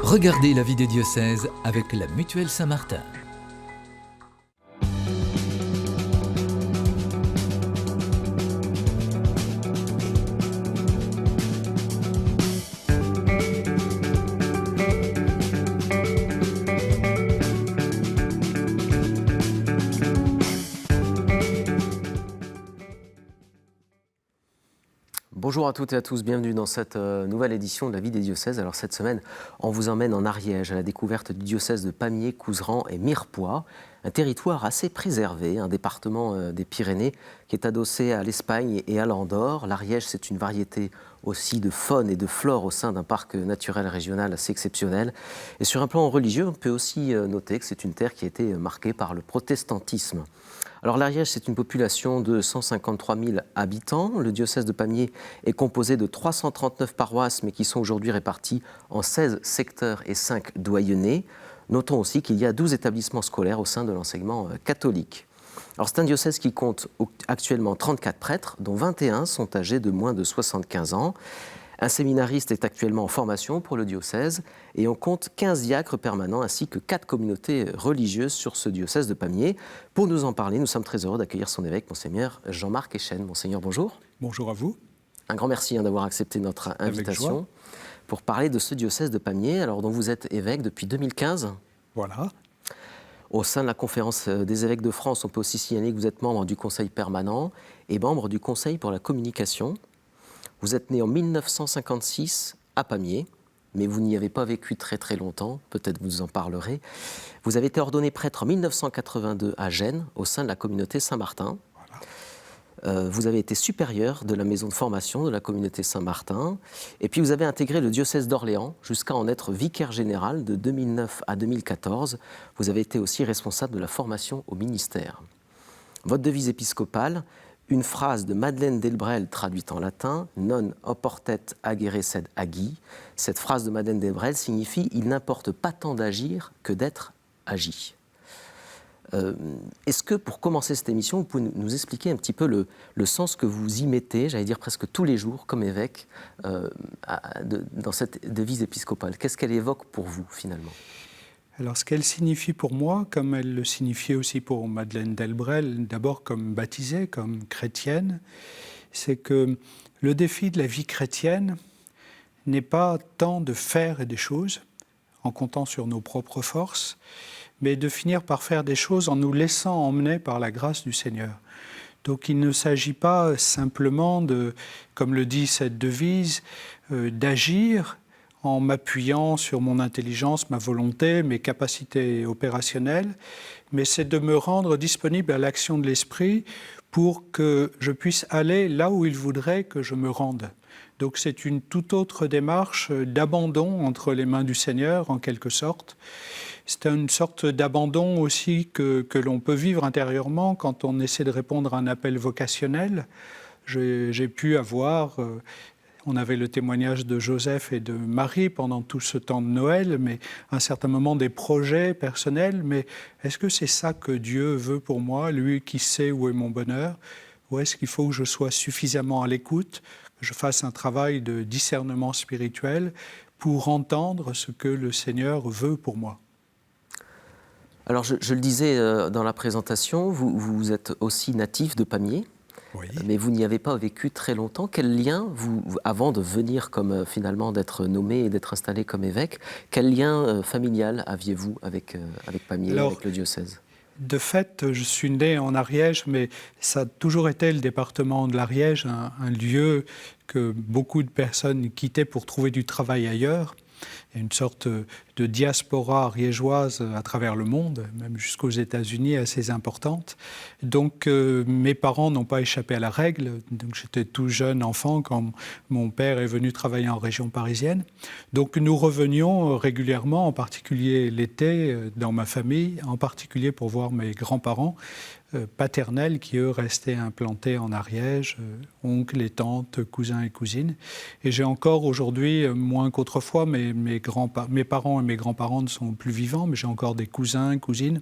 Regardez la vie des diocèses avec la Mutuelle Saint-Martin. Bonjour à toutes et à tous, bienvenue dans cette nouvelle édition de la vie des diocèses. Alors cette semaine, on vous emmène en Ariège à la découverte du diocèse de Pamiers, Couserans et Mirepoix, un territoire assez préservé, un département des Pyrénées qui est adossé à l'Espagne et à l'Andorre. L'Ariège, c'est une variété aussi de faune et de flore au sein d'un parc naturel régional assez exceptionnel. Et sur un plan religieux, on peut aussi noter que c'est une terre qui a été marquée par le protestantisme. Alors l'Ariège, c'est une population de 153 000 habitants. Le diocèse de Pamiers est composé de 339 paroisses, mais qui sont aujourd'hui réparties en 16 secteurs et 5 doyennés. Notons aussi qu'il y a 12 établissements scolaires au sein de l'enseignement catholique. Alors c'est un diocèse qui compte actuellement 34 prêtres, dont 21 sont âgés de moins de 75 ans. Un séminariste est actuellement en formation pour le diocèse et on compte 15 diacres permanents ainsi que 4 communautés religieuses sur ce diocèse de Pamiers. Pour nous en parler, nous sommes très heureux d'accueillir son évêque, Monseigneur Jean-Marc Echen. Monseigneur, bonjour. Bonjour à vous. Un grand merci d'avoir accepté notre invitation pour parler de ce diocèse de Pamiers, alors dont vous êtes évêque depuis 2015. Voilà. Au sein de la Conférence des évêques de France, on peut aussi signaler que vous êtes membre du Conseil permanent et membre du Conseil pour la communication. Vous êtes né en 1956 à Pamiers, mais vous n'y avez pas vécu très très longtemps, peut-être vous en parlerez. Vous avez été ordonné prêtre en 1982 à Gênes, au sein de la communauté Saint-Martin. Voilà. Vous avez été supérieur de la maison de formation de la communauté Saint-Martin, et puis vous avez intégré le diocèse d'Orléans jusqu'à en être vicaire général de 2009 à 2014. Vous avez été aussi responsable de la formation au ministère. Votre devise épiscopale, une phrase de Madeleine Delbrel traduite en latin, « Non oportet agere sed agi ». Cette phrase de Madeleine Delbrel signifie « Il n'importe pas tant d'agir que d'être agi ». Est-ce que, pour commencer cette émission, vous pouvez nous expliquer un petit peu le sens que vous y mettez, j'allais dire presque tous les jours, comme évêque, dans cette devise épiscopale? Qu'est-ce qu'elle évoque pour vous, finalement ? Alors, ce qu'elle signifie pour moi, comme elle le signifiait aussi pour Madeleine Delbrel, d'abord comme baptisée, comme chrétienne, c'est que le défi de la vie chrétienne n'est pas tant de faire des choses en comptant sur nos propres forces, mais de finir par faire des choses en nous laissant emmener par la grâce du Seigneur. Donc il ne s'agit pas simplement de, comme le dit cette devise, d'agir en m'appuyant sur mon intelligence, ma volonté, mes capacités opérationnelles, mais c'est de me rendre disponible à l'action de l'Esprit pour que je puisse aller là où il voudrait que je me rende. Donc c'est une toute autre démarche d'abandon entre les mains du Seigneur, en quelque sorte. C'est une sorte d'abandon aussi que l'on peut vivre intérieurement quand on essaie de répondre à un appel vocationnel. J'ai pu avoir... On avait le témoignage de Joseph et de Marie pendant tout ce temps de Noël, mais à un certain moment des projets personnels. Mais est-ce que c'est ça que Dieu veut pour moi, lui qui sait où est mon bonheur? Ou est-ce qu'il faut que je sois suffisamment à l'écoute, que je fasse un travail de discernement spirituel pour entendre ce que le Seigneur veut pour moi? Alors je le disais dans la présentation, vous êtes aussi natif de Pamiers. Oui. Mais vous n'y avez pas vécu très longtemps. Quel lien, avant de venir finalement d'être nommé et d'être installé comme évêque, quel lien familial aviez-vous avec Pamiers, avec le diocèse? De fait, je suis né en Ariège, mais ça a toujours été le département de l'Ariège, un lieu que beaucoup de personnes quittaient pour trouver du travail ailleurs. Il y a une sorte de diaspora ariégeoise à travers le monde, même jusqu'aux États-Unis, assez importante. Donc mes parents n'ont pas échappé à la règle. Donc, j'étais tout jeune enfant quand mon père est venu travailler en région parisienne. Donc nous revenions régulièrement, en particulier l'été, dans ma famille, en particulier pour voir mes grands-parents paternels qui, eux, restaient implantés en Ariège, oncles et tantes, cousins et cousines. Et j'ai encore aujourd'hui, moins qu'autrefois, mes parents et mes grands-parents ne sont plus vivants, mais j'ai encore des cousins, cousines.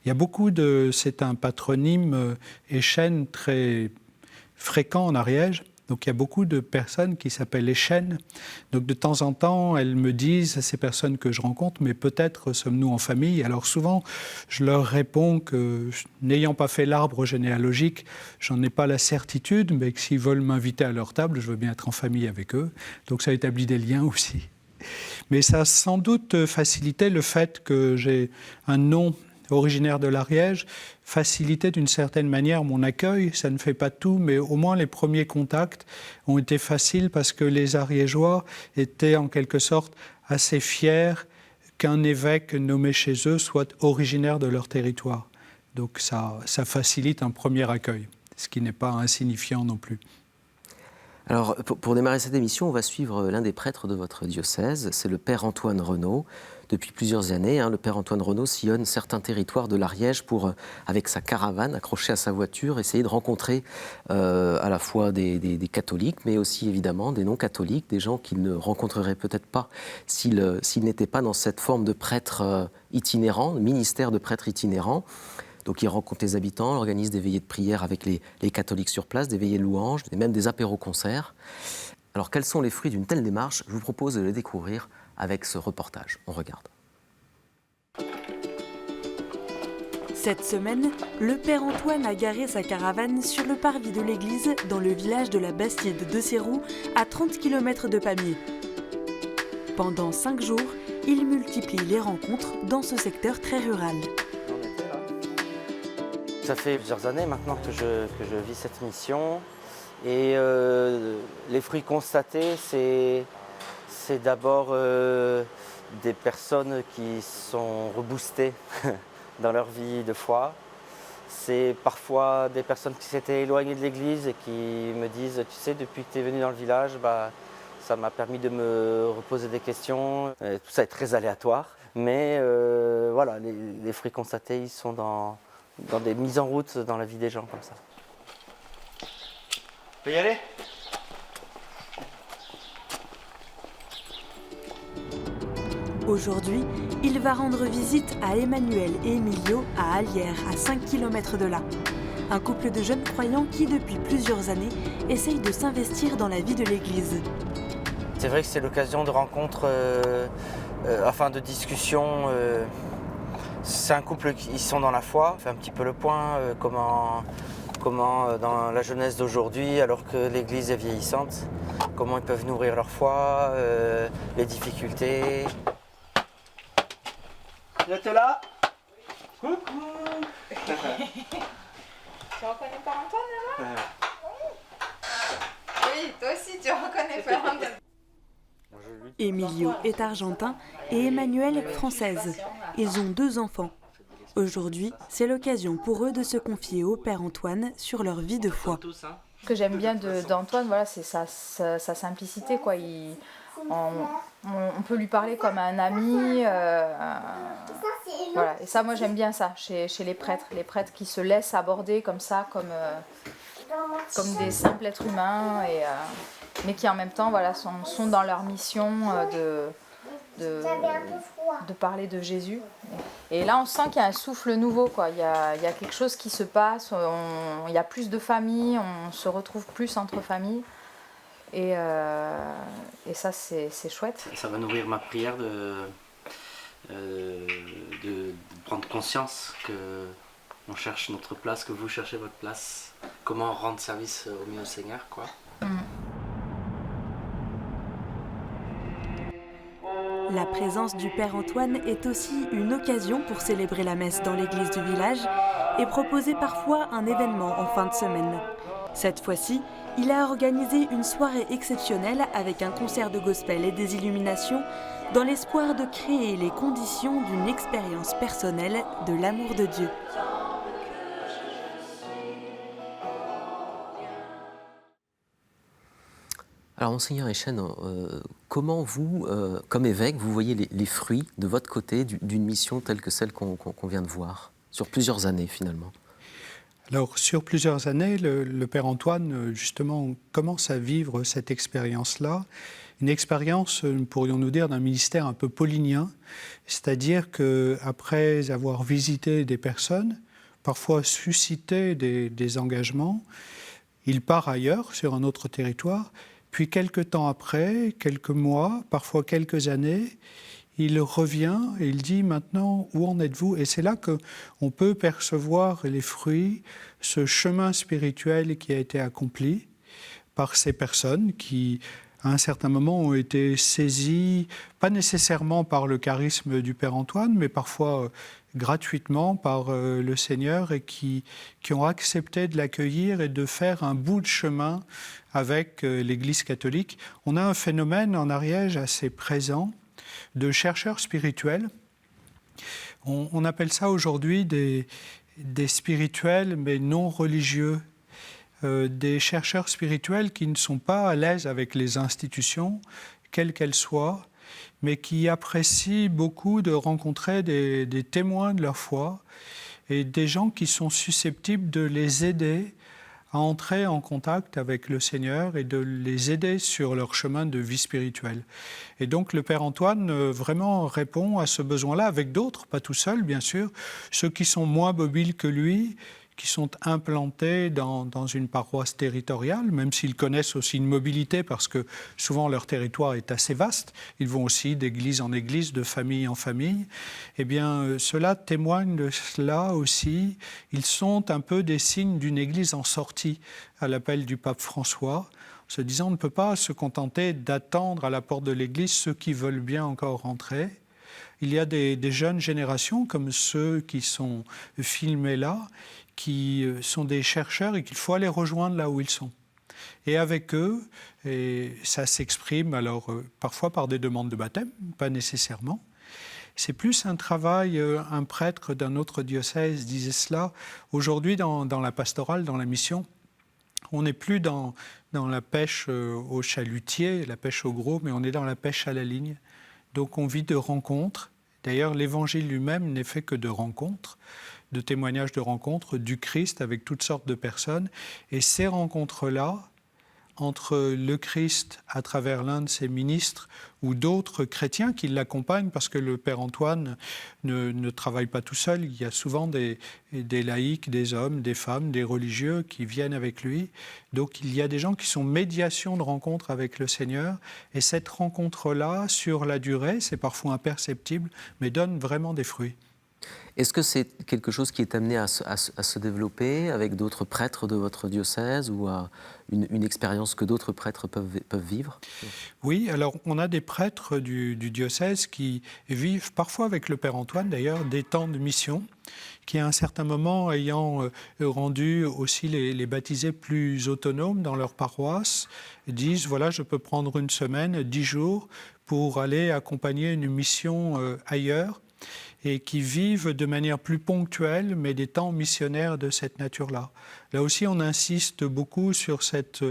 Il y a beaucoup c'est un patronyme Echen très fréquent en Ariège. Donc il y a beaucoup de personnes qui s'appellent les chaînes. Donc de temps en temps, elles me disent à ces personnes que je rencontre, mais peut-être sommes-nous en famille. Alors souvent, je leur réponds que n'ayant pas fait l'arbre généalogique, j'en ai pas la certitude, mais que s'ils veulent m'inviter à leur table, je veux bien être en famille avec eux. Donc ça établit des liens aussi. Mais ça a sans doute facilité le fait que j'ai un nom originaire de l'Ariège, faciliter d'une certaine manière mon accueil. Ça ne fait pas tout, mais au moins les premiers contacts ont été faciles parce que les Ariégeois étaient en quelque sorte assez fiers qu'un évêque nommé chez eux soit originaire de leur territoire. Donc ça facilite un premier accueil, ce qui n'est pas insignifiant non plus. Alors, pour démarrer cette émission, on va suivre l'un des prêtres de votre diocèse, c'est le Père Antoine Renaud. Depuis plusieurs années, le Père Antoine Renaud sillonne certains territoires de l'Ariège pour, avec sa caravane accrochée à sa voiture, essayer de rencontrer à la fois des catholiques, mais aussi évidemment des non-catholiques, des gens qu'il ne rencontrerait peut-être pas s'il n'était pas dans cette forme de prêtre itinérant, de ministère de prêtre itinérant. Donc il rencontre les habitants, organise des veillées de prière avec les catholiques sur place, des veillées de louanges, et même des apéros-concerts. Alors quels sont les fruits d'une telle démarche? Je vous propose de les découvrir avec ce reportage. On regarde. Cette semaine, le Père Antoine a garé sa caravane sur le parvis de l'église dans le village de la Bastide de Céroux, à 30 km de Pamiers. Pendant 5 jours, il multiplie les rencontres dans ce secteur très rural. Ça fait plusieurs années maintenant que je vis cette mission et les fruits constatés, c'est d'abord des personnes qui sont reboostées dans leur vie de foi. C'est parfois des personnes qui s'étaient éloignées de l'église et qui me disent « Tu sais, depuis que tu es venu dans le village, ça m'a permis de me reposer des questions. » Tout ça est très aléatoire, mais voilà, les fruits constatés, ils sont dans des mises en route dans la vie des gens comme ça. On peut y aller ? Aujourd'hui, il va rendre visite à Emmanuel et Emilio à Allières, à 5 km de là. Un couple de jeunes croyants qui, depuis plusieurs années, essaye de s'investir dans la vie de l'église. C'est vrai que c'est l'occasion de rencontres, de discussions. C'est un couple qui sont dans la foi. On fait un petit peu le point, comment dans la jeunesse d'aujourd'hui, alors que l'église est vieillissante, comment ils peuvent nourrir leur foi, les difficultés. Vous êtes là ? Coucou. Tu reconnais pas Antoine là ? Oui, toi aussi tu reconnais pas Antoine. Emilio est argentin et Emmanuel française. Ils ont 2 enfants. Aujourd'hui, c'est l'occasion pour eux de se confier au Père Antoine sur leur vie de foi. Ce que j'aime bien d'Antoine, voilà, c'est sa simplicité, quoi. On peut lui parler comme un ami. Voilà. Et ça, moi, j'aime bien ça chez les prêtres. Les prêtres qui se laissent aborder comme ça, comme des simples êtres humains, mais qui en même temps voilà, sont dans leur mission de parler de Jésus. Et là, on sent qu'il y a un souffle nouveau, quoi. Il y a quelque chose qui se passe, il y a plus de familles, on se retrouve plus entre familles. Et ça, c'est chouette. Ça va nourrir ma prière de prendre conscience qu'on cherche notre place, que vous cherchez votre place. Comment rendre service au mieux au Seigneur, quoi. La présence du Père Antoine est aussi une occasion pour célébrer la messe dans l'église du village et proposer parfois un événement en fin de semaine. Cette fois-ci, il a organisé une soirée exceptionnelle avec un concert de gospel et des illuminations dans l'espoir de créer les conditions d'une expérience personnelle de l'amour de Dieu. Alors, Monseigneur Echen, comment vous, comme évêque, vous voyez les fruits de votre côté d'une mission telle que celle qu'on vient de voir, sur plusieurs années finalement? Alors, sur plusieurs années, le Père Antoine, justement, commence à vivre cette expérience-là. Une expérience, pourrions-nous dire, d'un ministère un peu paulinien, c'est-à-dire qu'après avoir visité des personnes, parfois suscité des engagements, il part ailleurs, sur un autre territoire, puis quelques temps après, quelques mois, parfois quelques années, il revient et il dit maintenant, où en êtes-vous? Et c'est là qu'on peut percevoir les fruits, ce chemin spirituel qui a été accompli par ces personnes qui, à un certain moment, ont été saisies, pas nécessairement par le charisme du Père Antoine, mais parfois gratuitement par le Seigneur et qui ont accepté de l'accueillir et de faire un bout de chemin avec l'Église catholique. On a un phénomène en Ariège assez présent de chercheurs spirituels. On appelle ça aujourd'hui des spirituels mais non religieux. Des chercheurs spirituels qui ne sont pas à l'aise avec les institutions, quelles qu'elles soient, mais qui apprécient beaucoup de rencontrer des témoins de leur foi et des gens qui sont susceptibles de les aider à entrer en contact avec le Seigneur et de les aider sur leur chemin de vie spirituelle. Et donc le Père Antoine vraiment répond à ce besoin-là, avec d'autres, pas tout seul bien sûr, ceux qui sont moins mobiles que lui, qui sont implantés dans une paroisse territoriale, même s'ils connaissent aussi une mobilité parce que souvent leur territoire est assez vaste, ils vont aussi d'église en église, de famille en famille, eh bien cela témoigne de cela aussi. Ils sont un peu des signes d'une église en sortie à l'appel du pape François, se disant on ne peut pas se contenter d'attendre à la porte de l'église ceux qui veulent bien encore rentrer. Il y a des jeunes générations comme ceux qui sont filmés là, qui sont des chercheurs et qu'il faut aller rejoindre là où ils sont. Et avec eux, et ça s'exprime alors parfois par des demandes de baptême, pas nécessairement. C'est plus un travail, un prêtre d'un autre diocèse disait cela. Aujourd'hui, dans la pastorale, dans la mission, on n'est plus dans la pêche au chalutier, la pêche au gros, mais on est dans la pêche à la ligne. Donc on vit de rencontres. D'ailleurs, l'Évangile lui-même n'est fait que de rencontres, de témoignages de rencontres du Christ avec toutes sortes de personnes. Et ces rencontres-là, entre le Christ à travers l'un de ses ministres ou d'autres chrétiens qui l'accompagnent, parce que le Père Antoine ne travaille pas tout seul, il y a souvent des laïcs, des hommes, des femmes, des religieux qui viennent avec lui. Donc il y a des gens qui sont médiation de rencontre avec le Seigneur, et cette rencontre-là, sur la durée, c'est parfois imperceptible, mais donne vraiment des fruits. Est-ce que c'est quelque chose qui est amené à se développer avec d'autres prêtres de votre diocèse ou à une expérience que d'autres prêtres peuvent vivre? Oui, alors on a des prêtres du diocèse qui vivent parfois avec le Père Antoine d'ailleurs des temps de mission, qui à un certain moment ayant rendu aussi les baptisés plus autonomes dans leur paroisse, disent voilà je peux prendre une semaine, 10 jours pour aller accompagner une mission ailleurs, et qui vivent de manière plus ponctuelle, mais des temps missionnaires de cette nature-là. Là aussi, on insiste beaucoup sur cette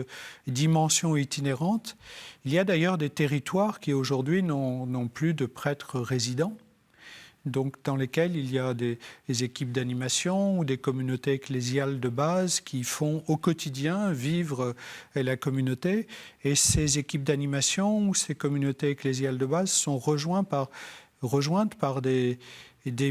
dimension itinérante. Il y a d'ailleurs des territoires qui aujourd'hui n'ont plus de prêtres résidents, donc dans lesquels il y a des équipes d'animation ou des communautés ecclésiales de base qui font au quotidien vivre la communauté. Et ces équipes d'animation ou ces communautés ecclésiales de base sont rejointes par des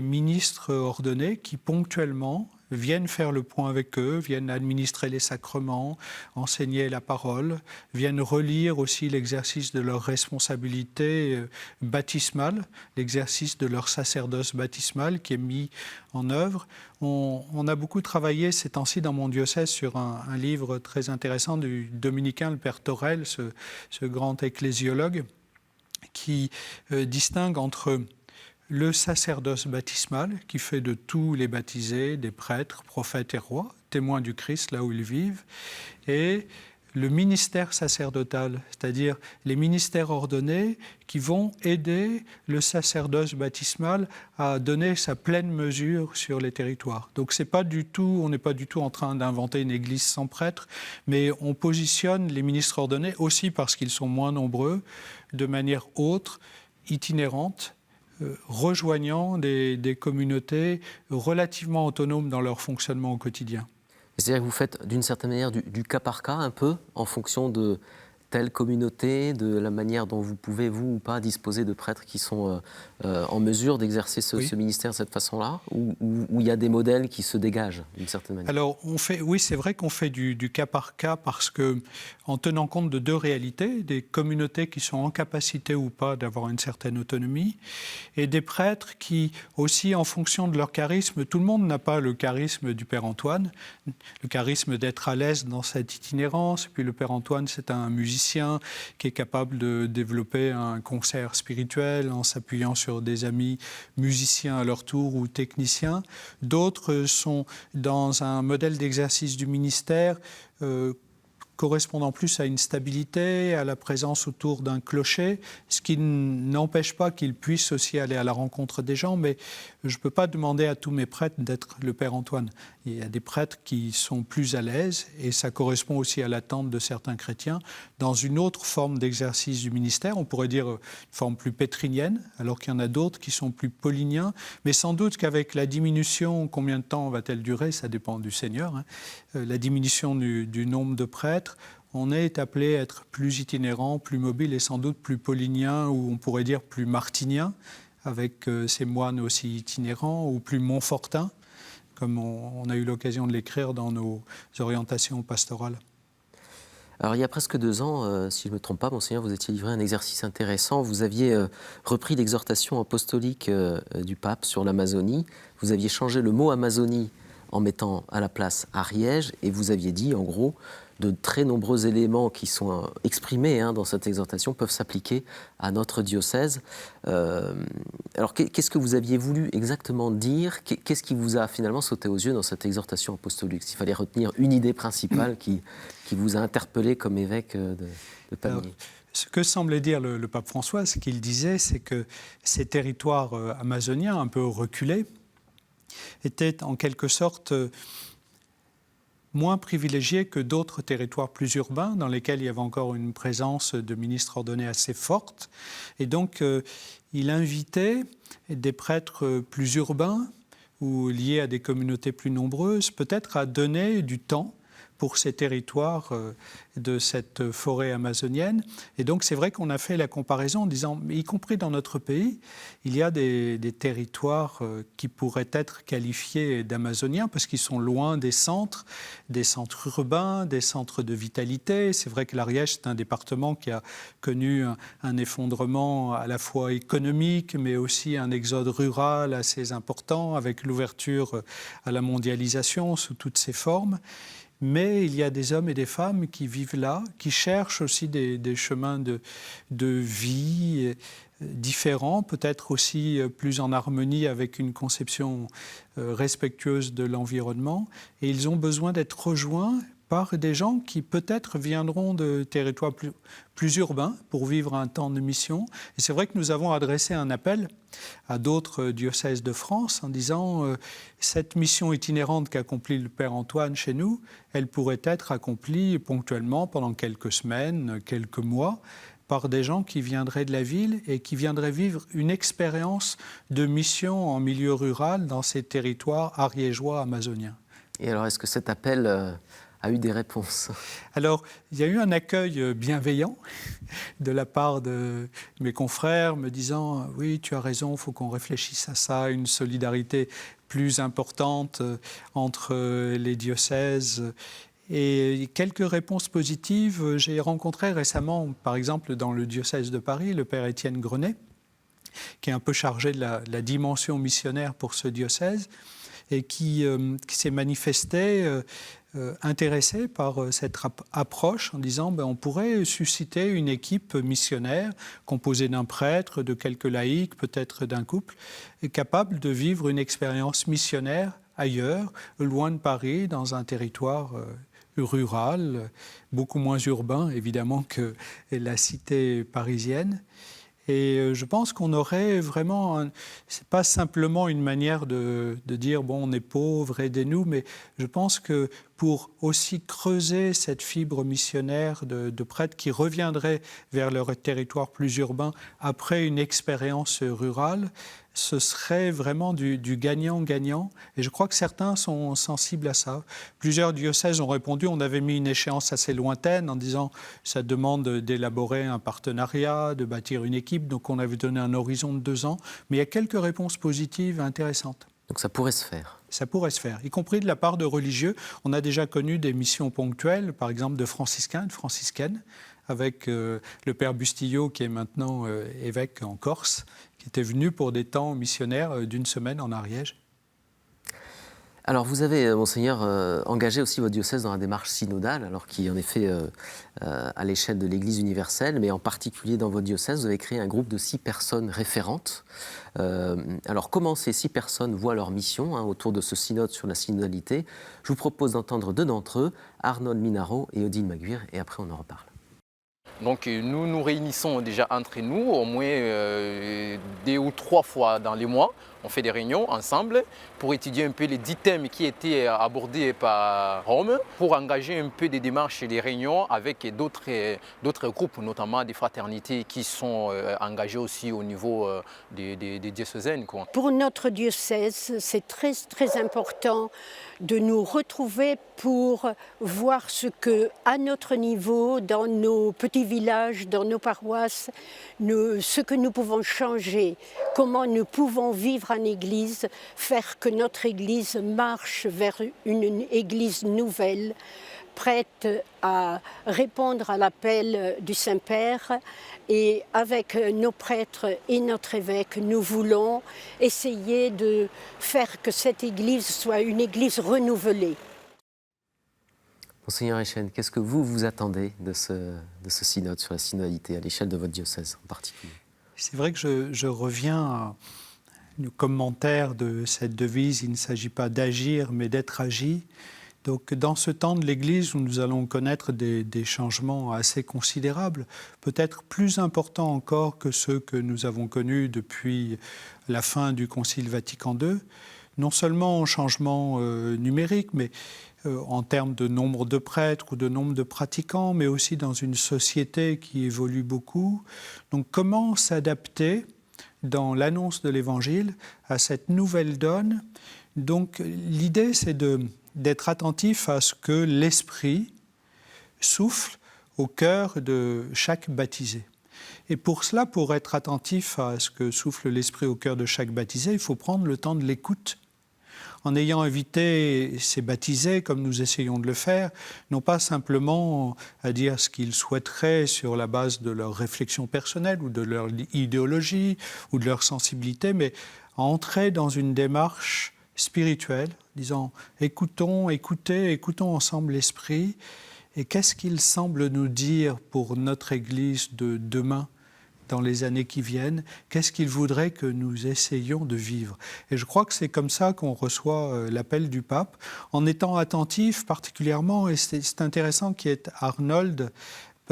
ministres ordonnés qui ponctuellement viennent faire le point avec eux, viennent administrer les sacrements, enseigner la parole, viennent relire aussi l'exercice de leur responsabilité baptismale, l'exercice de leur sacerdoce baptismal qui est mis en œuvre. On a beaucoup travaillé ces temps-ci dans mon diocèse sur un livre très intéressant du dominicain, le Père Torel, ce grand ecclésiologue, qui distingue entre le sacerdoce baptismal, qui fait de tous les baptisés des prêtres, prophètes et rois, témoins du Christ là où ils vivent, et le ministère sacerdotal, c'est-à-dire les ministères ordonnés qui vont aider le sacerdoce baptismal à donner sa pleine mesure sur les territoires. Donc on n'est pas du tout en train d'inventer une église sans prêtre, mais on positionne les ministres ordonnés aussi parce qu'ils sont moins nombreux, de manière autre, itinérante, rejoignant des communautés relativement autonomes dans leur fonctionnement au quotidien. C'est-à-dire que vous faites d'une certaine manière du cas par cas un peu en fonction de telle communauté, de la manière dont vous pouvez, vous ou pas, disposer de prêtres qui sont en mesure d'exercer ce ministère de cette façon-là, ou il y a des modèles qui se dégagent d'une certaine manière? Alors, oui, c'est vrai qu'on fait du cas par cas parce que, en tenant compte de deux réalités, des communautés qui sont en capacité ou pas d'avoir une certaine autonomie, et des prêtres qui, aussi en fonction de leur charisme, tout le monde n'a pas le charisme du Père Antoine, le charisme d'être à l'aise dans cette itinérance. Puis le Père Antoine, c'est un musicien qui est capable de développer un concert spirituel en s'appuyant sur des amis musiciens à leur tour ou techniciens. D'autres sont dans un modèle d'exercice du ministère correspondant plus à une stabilité, à la présence autour d'un clocher, ce qui n'empêche pas qu'ils puissent aussi aller à la rencontre des gens, mais je ne peux pas demander à tous mes prêtres d'être le Père Antoine. Il y a des prêtres qui sont plus à l'aise, et ça correspond aussi à l'attente de certains chrétiens, dans une autre forme d'exercice du ministère, on pourrait dire une forme plus pétrinienne, alors qu'il y en a d'autres qui sont plus pauliniens, mais sans doute qu'avec la diminution, combien de temps va-t-elle durer, ça dépend du Seigneur, la diminution du nombre de prêtres, on est appelé à être plus itinérant, plus mobile et sans doute plus paulinien, ou on pourrait dire plus martinien, avec ces moines aussi itinérants, ou plus montfortins, comme on a eu l'occasion de l'écrire dans nos orientations pastorales. Alors, il y a presque 2 ans, si je ne me trompe pas, Monseigneur, vous étiez livré à un exercice intéressant. Vous aviez repris l'exhortation apostolique du pape sur l'Amazonie. Vous aviez changé le mot Amazonie en mettant à la place Ariège, et vous aviez dit, en gros, de très nombreux éléments qui sont exprimés dans cette exhortation peuvent s'appliquer à notre diocèse. Alors, qu'est-ce que vous aviez voulu exactement dire? Qu'est-ce qui vous a finalement sauté aux yeux dans cette exhortation apostolique? S'il fallait retenir une idée principale qui vous a interpellé comme évêque de Pamiers. Alors, ce que semblait dire le pape François, ce qu'il disait, c'est que ces territoires amazoniens, un peu reculés, étaient en quelque sorte moins privilégiés que d'autres territoires plus urbains dans lesquels il y avait encore une présence de ministres ordonnés assez forte. Et donc, il invitait des prêtres plus urbains ou liés à des communautés plus nombreuses, peut-être à donner du temps pour ces territoires de cette forêt amazonienne. Et donc, c'est vrai qu'on a fait la comparaison en disant, y compris dans notre pays, il y a des territoires qui pourraient être qualifiés d'amazoniens parce qu'ils sont loin des centres urbains, des centres de vitalité. C'est vrai que l'Ariège, c'est un département qui a connu un effondrement à la fois économique, mais aussi un exode rural assez important avec l'ouverture à la mondialisation sous toutes ses formes. Mais il y a des hommes et des femmes qui vivent là, qui cherchent aussi des chemins de vie différents, peut-être aussi plus en harmonie avec une conception respectueuse de l'environnement. Et ils ont besoin d'être rejoints par des gens qui peut-être viendront de territoires plus urbains pour vivre un temps de mission. Et c'est vrai que nous avons adressé un appel à d'autres diocèses de France en disant cette mission itinérante qu'accomplit le Père Antoine chez nous, elle pourrait être accomplie ponctuellement pendant quelques semaines, quelques mois, par des gens qui viendraient de la ville et qui viendraient vivre une expérience de mission en milieu rural dans ces territoires ariégeois amazoniens. Et alors, est-ce que cet appel a eu des réponses? Alors, il y a eu un accueil bienveillant de la part de mes confrères me disant « Oui, tu as raison, il faut qu'on réfléchisse à ça, une solidarité plus importante entre les diocèses ». Et quelques réponses positives. J'ai rencontré récemment, par exemple, dans le diocèse de Paris, le Père Étienne Grenet, qui est un peu chargé de la dimension missionnaire pour ce diocèse, et qui s'est manifesté intéressé par cette approche en disant on pourrait susciter une équipe missionnaire composée d'un prêtre, de quelques laïcs, peut-être d'un couple, capable de vivre une expérience missionnaire ailleurs, loin de Paris, dans un territoire rural, beaucoup moins urbain évidemment que la cité parisienne. Et je pense qu'on aurait vraiment, c'est pas simplement une manière de dire on est pauvre, aidez-nous, mais je pense que pour aussi creuser cette fibre missionnaire de prêtres qui reviendraient vers leur territoire plus urbain après une expérience rurale. Ce serait vraiment du gagnant-gagnant. Et je crois que certains sont sensibles à ça. Plusieurs diocèses ont répondu. On avait mis une échéance assez lointaine en disant ça demande d'élaborer un partenariat, de bâtir une équipe. Donc on avait donné un horizon de 2 ans. Mais il y a quelques réponses positives intéressantes. Donc ça pourrait se faire. Ça pourrait se faire, y compris de la part de religieux. On a déjà connu des missions ponctuelles, par exemple de franciscains, de franciscaines, avec le père Bustillo, qui est maintenant évêque en Corse, qui était venu pour des temps missionnaires d'1 semaine en Ariège. Alors vous avez, Monseigneur, engagé aussi votre diocèse dans la démarche synodale, alors qui en est fait à l'échelle de l'Église universelle, mais en particulier dans votre diocèse, vous avez créé un groupe de 6 personnes référentes. Alors comment ces 6 personnes voient leur mission autour de ce synode sur la synodalité? Je vous propose d'entendre 2 d'entre eux, Arnold Minaro et Odile Maguire, et après on en reparle. Donc nous nous réunissons déjà entre nous au moins 2 ou 3 fois dans les mois. On fait des réunions ensemble pour étudier un peu les 10 thèmes qui étaient abordés par Rome, pour engager un peu des démarches et des réunions avec d'autres groupes, notamment des fraternités qui sont engagées aussi au niveau des diocésaines. Pour notre diocèse, c'est très, très important de nous retrouver pour voir ce que, à notre niveau, dans nos petits villages, dans nos paroisses, ce que nous pouvons changer, comment nous pouvons vivre en Église, faire que notre Église marche vers une Église nouvelle, prête à répondre à l'appel du Saint-Père. Et avec nos prêtres et notre évêque, nous voulons essayer de faire que cette Église soit une Église renouvelée. Monseigneur Echen, qu'est-ce que vous attendez de ce synode sur la synodalité à l'échelle de votre diocèse en particulier? C'est vrai que je reviens au commentaire de cette devise « Il ne s'agit pas d'agir, mais d'être agi ». Donc, dans ce temps de l'Église où nous allons connaître des changements assez considérables, peut-être plus importants encore que ceux que nous avons connus depuis la fin du Concile Vatican II, non seulement en changement numérique, mais en termes de nombre de prêtres ou de nombre de pratiquants, mais aussi dans une société qui évolue beaucoup. Donc, comment s'adapter dans l'annonce de l'Évangile à cette nouvelle donne? Donc, l'idée, c'est d'être attentif à ce que l'Esprit souffle au cœur de chaque baptisé. Et pour cela, pour être attentif à ce que souffle l'Esprit au cœur de chaque baptisé, il faut prendre le temps de l'écoute. En ayant invité ces baptisés, comme nous essayons de le faire, non pas simplement à dire ce qu'ils souhaiteraient sur la base de leur réflexion personnelle ou de leur idéologie ou de leur sensibilité, mais à entrer dans une démarche spirituelle, disant écoutons ensemble l'Esprit, et qu'est-ce qu'il semble nous dire pour notre Église de demain, dans les années qui viennent, qu'est-ce qu'il voudrait que nous essayions de vivre. Et je crois que c'est comme ça qu'on reçoit l'appel du pape, en étant attentif particulièrement, et c'est intéressant qu'il y ait Arnold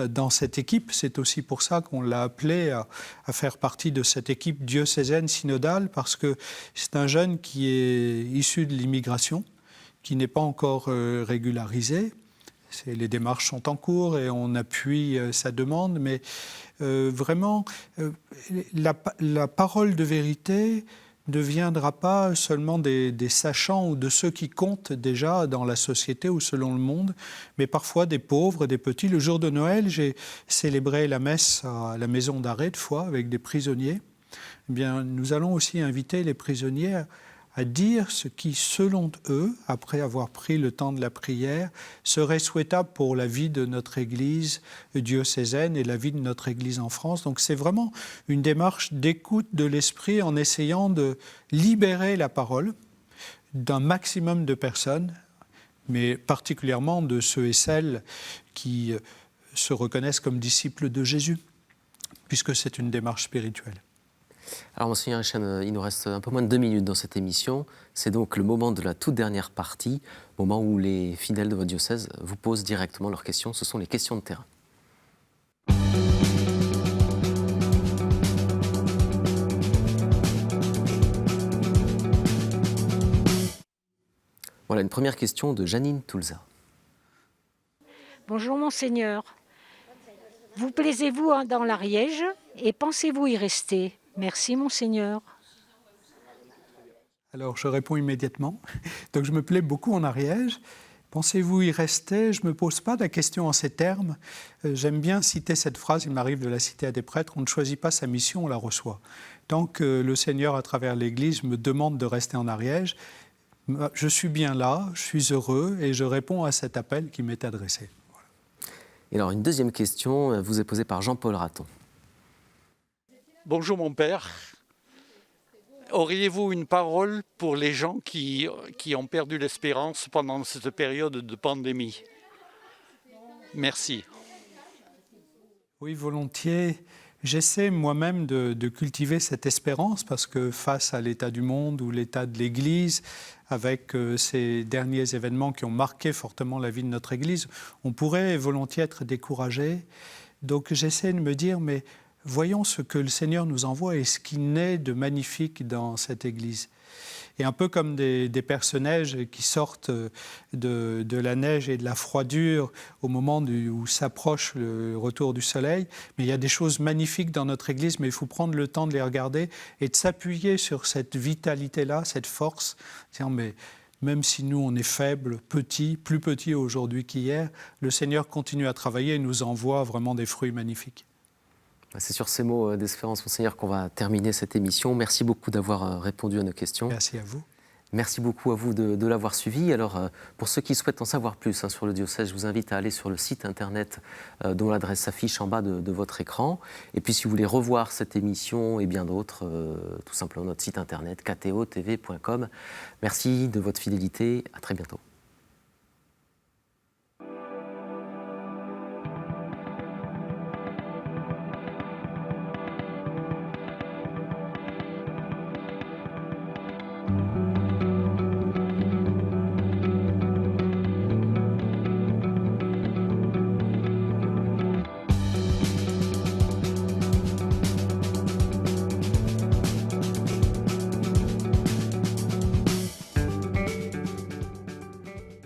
dans cette équipe, c'est aussi pour ça qu'on l'a appelé à faire partie de cette équipe diocésaine synodale, parce que c'est un jeune qui est issu de l'immigration, qui n'est pas encore régularisé. Les démarches sont en cours et on appuie sa demande, mais vraiment, la parole de vérité ne viendra pas seulement des sachants ou de ceux qui comptent déjà dans la société ou selon le monde, mais parfois des pauvres, des petits. Le jour de Noël, j'ai célébré la messe à la maison d'arrêt de Foix avec des prisonniers. Eh bien, nous allons aussi inviter les prisonniers à dire ce qui, selon eux, après avoir pris le temps de la prière, serait souhaitable pour la vie de notre Église diocésaine et la vie de notre Église en France. Donc c'est vraiment une démarche d'écoute de l'Esprit en essayant de libérer la parole d'un maximum de personnes, mais particulièrement de ceux et celles qui se reconnaissent comme disciples de Jésus, puisque c'est une démarche spirituelle. Alors, Monseigneur Echen, il nous reste un peu moins de 2 minutes dans cette émission. C'est donc le moment de la toute dernière partie, moment où les fidèles de votre diocèse vous posent directement leurs questions. Ce sont les questions de terrain. Voilà une première question de Janine Toulza. Bonjour Monseigneur. Vous plaisez-vous dans l'Ariège et pensez-vous y rester? Merci Monseigneur. Alors, je réponds immédiatement. Donc, je me plais beaucoup en Ariège. Pensez-vous y rester? Je ne me pose pas la question en ces termes. J'aime bien citer cette phrase, il m'arrive de la citer à des prêtres, on ne choisit pas sa mission, on la reçoit. Tant que le Seigneur, à travers l'Église, me demande de rester en Ariège, je suis bien là, je suis heureux et je réponds à cet appel qui m'est adressé. Voilà. Et alors, une deuxième question vous est posée par Jean-Paul Raton. Bonjour mon père. Auriez-vous une parole pour les gens qui ont perdu l'espérance pendant cette période de pandémie? Merci. Oui, volontiers. J'essaie moi-même de cultiver cette espérance parce que face à l'état du monde ou l'état de l'Église, avec ces derniers événements qui ont marqué fortement la vie de notre Église, on pourrait volontiers être découragé. Donc j'essaie de me dire, mais voyons ce que le Seigneur nous envoie et ce qui naît de magnifique dans cette Église. Et un peu comme des personnages qui sortent de la neige et de la froidure au moment où s'approche le retour du soleil, mais il y a des choses magnifiques dans notre Église, mais il faut prendre le temps de les regarder et de s'appuyer sur cette vitalité-là, cette force, disant, mais même si nous, on est faibles, petits, plus petits aujourd'hui qu'hier, le Seigneur continue à travailler et nous envoie vraiment des fruits magnifiques. C'est sur ces mots d'espérance, Monseigneur, qu'on va terminer cette émission. Merci beaucoup d'avoir répondu à nos questions. Merci à vous. Merci beaucoup à vous de l'avoir suivi. Alors, pour ceux qui souhaitent en savoir plus sur le diocèse, je vous invite à aller sur le site internet dont l'adresse s'affiche en bas de votre écran. Et puis, si vous voulez revoir cette émission et bien d'autres, tout simplement notre site internet kto.tv.com. Merci de votre fidélité. À très bientôt.